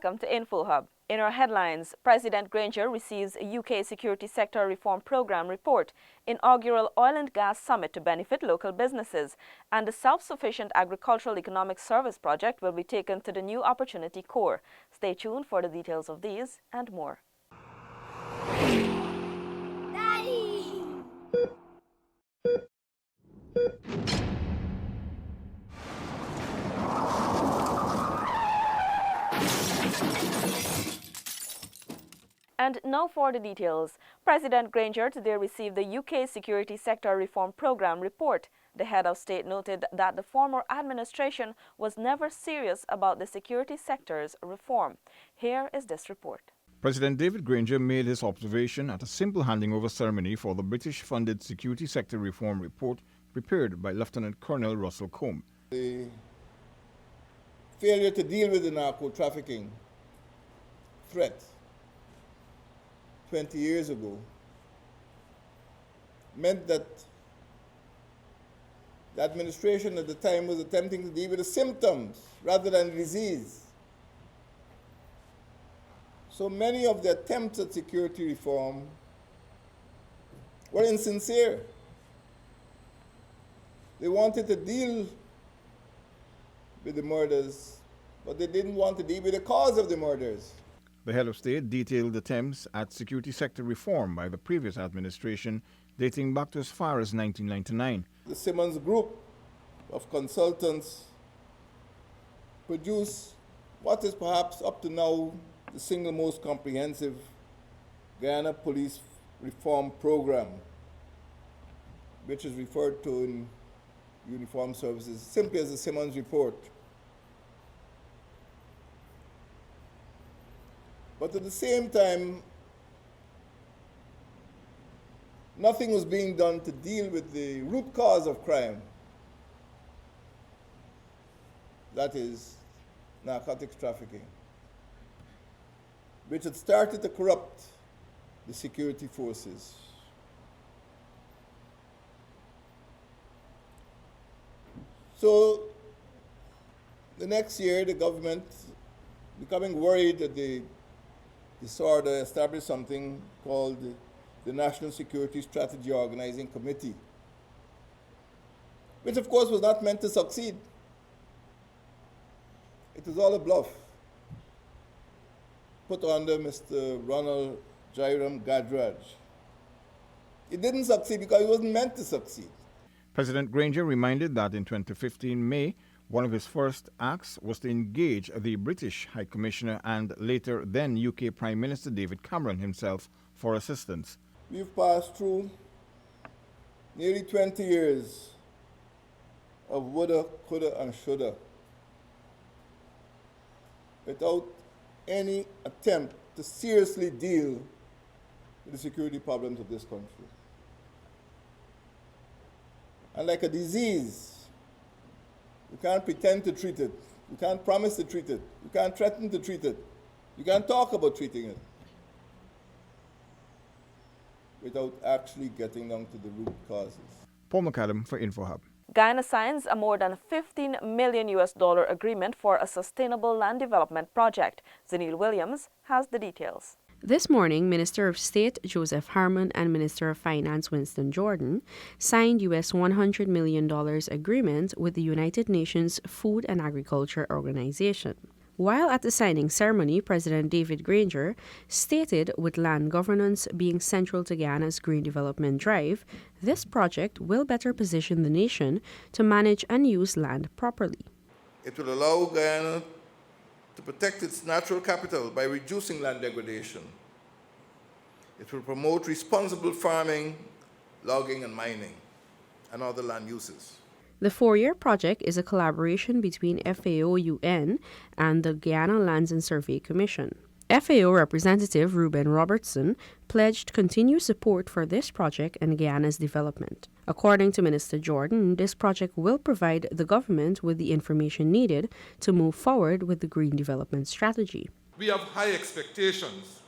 welcome to InfoHub. In our headlines, President Granger receives a UK Security Sector Reform Programme report, inaugural oil and gas summit to benefit local businesses, and the self-sufficient agricultural economic service project will be taken to the New Opportunity Core. Stay tuned for the details of these and more. Daddy! And now for the details. President Granger today received the UK Security Sector Reform Programme report. The head of state noted that the former administration was never serious about the security sector's reform. Here is this report. President David Granger made his observation at a simple handing over ceremony for the British-funded Security Sector Reform report prepared by Lieutenant Colonel Russell Combe. The failure to deal with the narco-trafficking threat 20 years ago meant that the administration at the time was attempting to deal with the symptoms rather than the disease. So many of the attempts at security reform were insincere. They wanted to deal with the murders, but they didn't want to deal with the cause of the murders. The head of state detailed attempts at security sector reform by the previous administration dating back to as far as 1999. The Simmons Group of consultants produced what is perhaps up to now the single most comprehensive Guyana police reform program, which is referred to in uniformed services simply as the Simmons Report. But at the same time, nothing was being done to deal with the root cause of crime, that is, narcotics trafficking, which had started to corrupt the security forces. So the next year, the government, becoming worried that the disorder, established something called the National Security Strategy Organizing Committee, which of course was not meant to succeed. It was all a bluff, put under Mr. Ronald Jairam Gadraj. It didn't succeed because it wasn't meant to succeed. President Granger reminded that in 2015 May, one of his first acts was to engage the British High Commissioner and later then UK Prime Minister David Cameron himself for assistance. We've passed through nearly 20 years of woulda, coulda, and shoulda without any attempt to seriously deal with the security problems of this country. And like a disease, you can't pretend to treat it. You can't promise to treat it. You can't threaten to treat it. You can't talk about treating it without actually getting down to the root causes. Paul McAdam for InfoHub. Guyana signs a more than $15 million agreement for a sustainable land development project. Zanil Williams has the details. This morning, Minister of State Joseph Harmon and Minister of Finance Winston Jordan signed US $100 million agreement with the United Nations Food and Agriculture Organization. While at the signing ceremony, President David Granger stated with land governance being central to Guyana's green development drive, this project will better position the nation to manage and use land properly. It will allow Guyana to protect its natural capital by reducing land degradation. It will promote responsible farming, logging and mining, and other land uses. The 4-year project is a collaboration between FAO-UN and the Guyana Lands and Survey Commission. FAO Representative Ruben Robertson pledged continued support for this project and Guyana's development. According to Minister Jordan, this project will provide the government with the information needed to move forward with the green development strategy. We have high expectations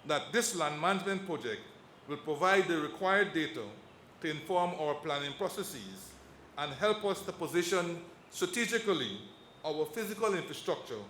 that this land management project will provide the required data to inform our planning processes and help us to position strategically our physical infrastructure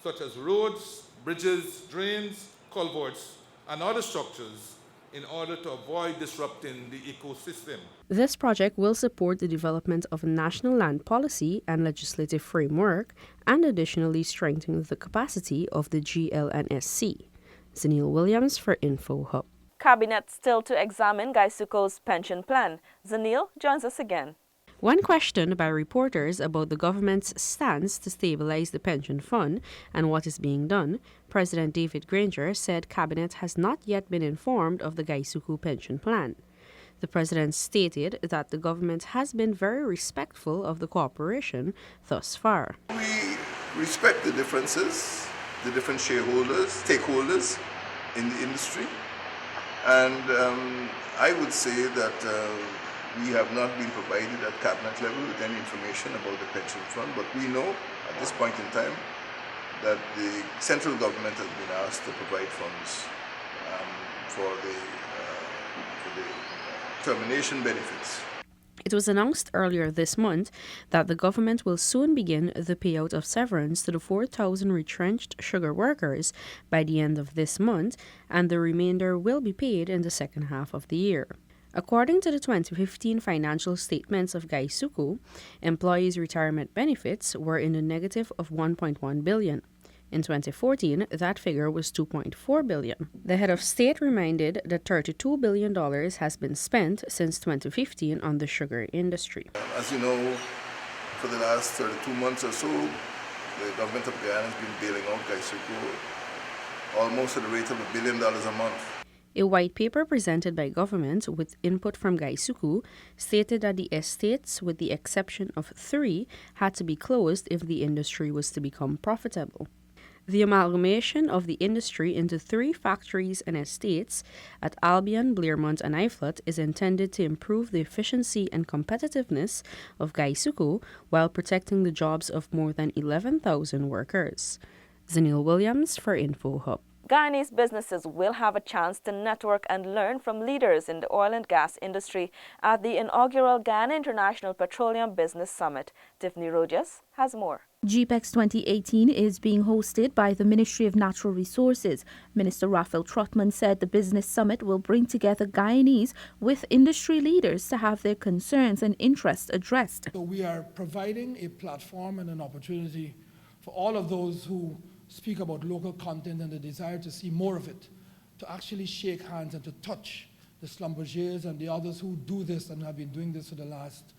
such as roads, bridges, drains, culverts, and other structures in order to avoid disrupting the ecosystem. This project will support the development of a national land policy and legislative framework and additionally strengthen the capacity of the GLNSC. Zanil Williams for InfoHub. Cabinet still to examine Gaisuko's pension plan. Zanil joins us again. When questioned by reporters about the government's stance to stabilize the pension fund and what is being done, President David Granger said Cabinet has not yet been informed of the Gaisuku pension plan. The president stated that the government has been very respectful of the cooperation thus far. We respect the differences, the different shareholders, stakeholders in the industry, and I would say that we have not been provided at cabinet level with any information about the pension fund, but we know at this point in time that the central government has been asked to provide funds for the termination benefits. It was announced earlier this month that the government will soon begin the payout of severance to the 4,000 retrenched sugar workers by the end of this month, and the remainder will be paid in the second half of the year. According to the 2015 financial statements of Gaisuku, employees' retirement benefits were in a negative of 1.1 billion. In 2014, that figure was 2.4 billion. The head of state reminded that $32 billion has been spent since 2015 on the sugar industry. As you know, for the last 32 months or so, the government of Guyana has been bailing out Gaisuku almost at the rate of $1 billion a month. A white paper presented by government with input from Gaisuku stated that the estates, with the exception of 3, had to be closed if the industry was to become profitable. The amalgamation of the industry into 3 factories and estates at Albion, Blairmont, and Iflot is intended to improve the efficiency and competitiveness of Gaisuku while protecting the jobs of more than 11,000 workers. Zanil Williams for InfoHub. Guyanese businesses will have a chance to network and learn from leaders in the oil and gas industry at the inaugural Guyana International Petroleum Business Summit. Tiffany Rojas has more. GPEX 2018 is being hosted by the Ministry of Natural Resources. Minister Raphael Trotman said the business summit will bring together Guyanese with industry leaders to have their concerns and interests addressed. So we are providing a platform and an opportunity for all of those who speak about local content and the desire to see more of it, to actually shake hands and to touch the Schlumbergers and the others who do this and have been doing this for the last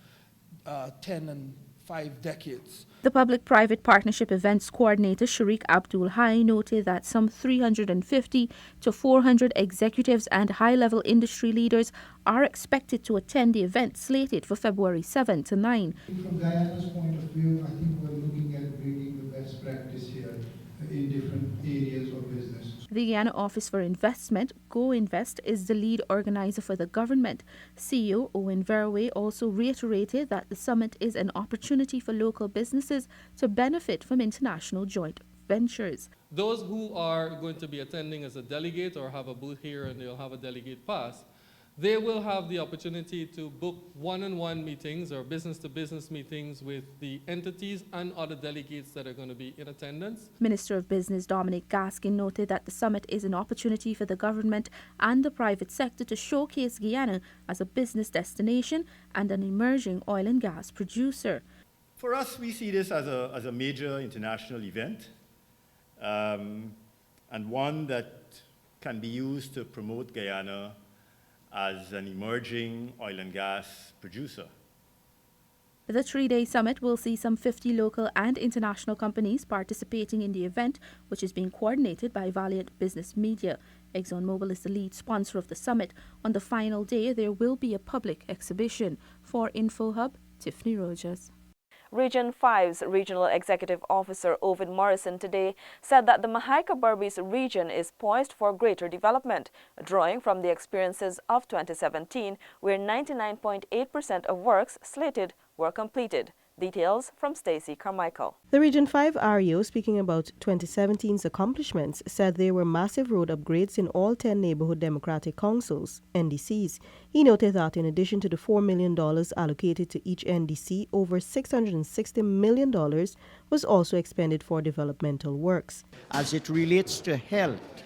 10 and 5 decades. The Public-Private Partnership Events Coordinator Sharik Abdul Hai noted that some 350 to 400 executives and high-level industry leaders are expected to attend the event slated for February 7 to 9. From Guyana's point of view, I think we're looking at bringing the best practice here in different areas of business. The Guyana Office for Investment, Go Invest, is the lead organizer for the government. CEO Owen Verwey also reiterated that the summit is an opportunity for local businesses to benefit from international joint ventures. Those who are going to be attending as a delegate or have a booth here and they'll have a delegate pass, they will have the opportunity to book one-on-one meetings or business-to-business meetings with the entities and other delegates that are going to be in attendance. Minister of Business Dominic Gaskin noted that the summit is an opportunity for the government and the private sector to showcase Guyana as a business destination and an emerging oil and gas producer. For us, we see this as a major international event and one that can be used to promote Guyana as an emerging oil and gas producer. The 3-day summit will see some 50 local and international companies participating in the event, which is being coordinated by Valiant Business Media. ExxonMobil is the lead sponsor of the summit. On the final day, there will be a public exhibition. For InfoHub, Tiffany Rojas. Region 5's Regional Executive Officer Ovid Morrison today said that the Mahaica-Berbice region is poised for greater development, drawing from the experiences of 2017, where 99.8% of works slated were completed. Details from Stacey Carmichael. The Region 5 REO, speaking about 2017's accomplishments, said there were massive road upgrades in all 10 neighborhood democratic councils, NDCs. He noted that in addition to the $4 million allocated to each NDC, over $660 million was also expended for developmental works. As it relates to health,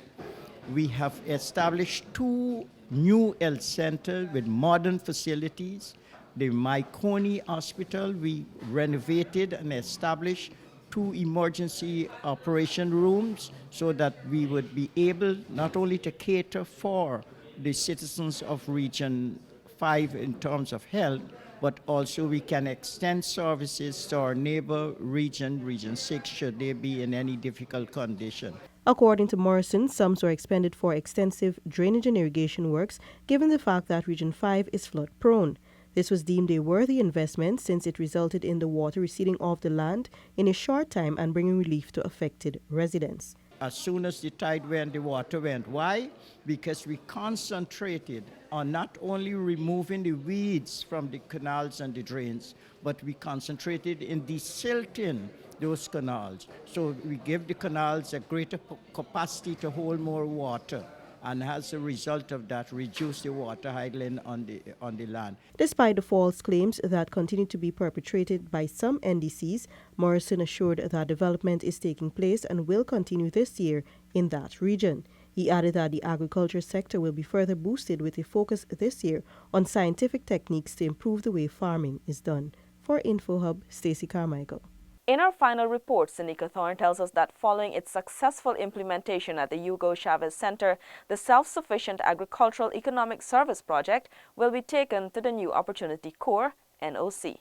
we have established 2 new health centers with modern facilities. The Maikoni Hospital, we renovated and established 2 emergency operation rooms so that we would be able not only to cater for the citizens of Region 5 in terms of health, but also we can extend services to our neighbor region, Region 6, should they be in any difficult condition. According to Morrison, sums were expended for extensive drainage and irrigation works, given the fact that Region 5 is flood-prone. This was deemed a worthy investment since it resulted in the water receding off the land in a short time and bringing relief to affected residents. As soon as the tide went, the water went. Why? Because we concentrated on not only removing the weeds from the canals and the drains, but we concentrated in desilting those canals. So we give the canals a greater capacity to hold more water, and as a result of that, reduce the water idling on the land. Despite the false claims that continue to be perpetrated by some NDCs, Morrison assured that development is taking place and will continue this year in that region. He added that the agriculture sector will be further boosted with a focus this year on scientific techniques to improve the way farming is done. For InfoHub, Stacey Carmichael. In our final report, Sanika Thorne tells us that following its successful implementation at the Hugo Chavez Center, the Self-Sufficient Agricultural Economic Service Project will be taken to the New Opportunity Corps, NOC.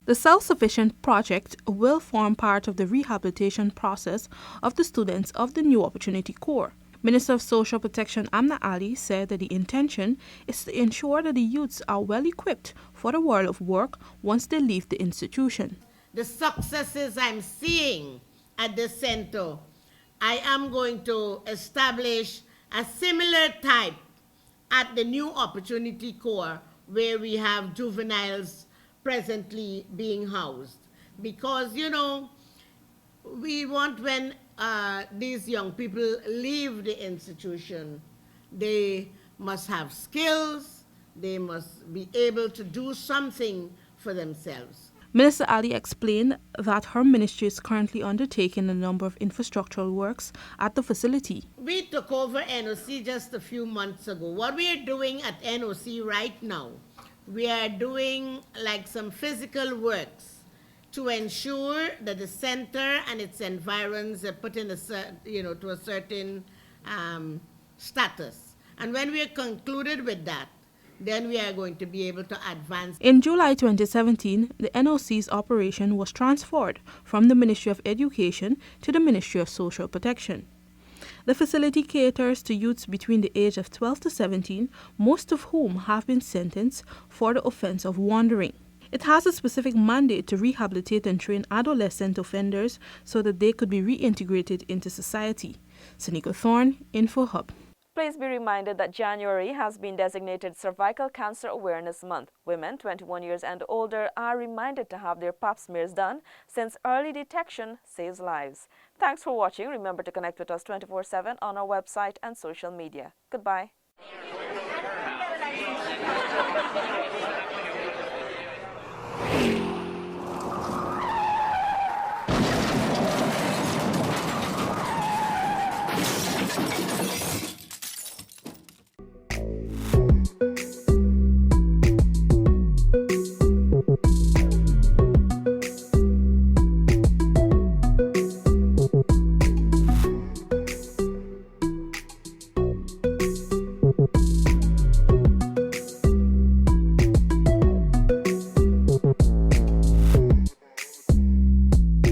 The Self-Sufficient Project will form part of the rehabilitation process of the students of the New Opportunity Corps. Minister of Social Protection Amna Ali said that the intention is to ensure that the youths are well equipped for the world of work once they leave the institution. The successes I'm seeing at the center, I am going to establish a similar type at the New Opportunity Corps where we have juveniles presently being housed. Because, you know, we want when these young people leave the institution, they must have skills, they must be able to do something for themselves. Minister Ali explained that her ministry is currently undertaking a number of infrastructural works at the facility. We took over NOC just a few months ago. What we are doing at NOC right now, we are doing like some physical works to ensure that the center and its environs are put in to a certain status. And when we are concluded with that, then we are going to be able to advance. In July 2017, the NOC's operation was transferred from the Ministry of Education to the Ministry of Social Protection. The facility caters to youths between the age of 12 to 17, most of whom have been sentenced for the offense of wandering. It has a specific mandate to rehabilitate and train adolescent offenders so that they could be reintegrated into society. Sanika Thorne, InfoHub. Please be reminded that January has been designated Cervical Cancer Awareness Month. Women 21 years and older are reminded to have their pap smears done since early detection saves lives. Thanks for watching. Remember to connect with us 24/7 on our website and social media. Goodbye.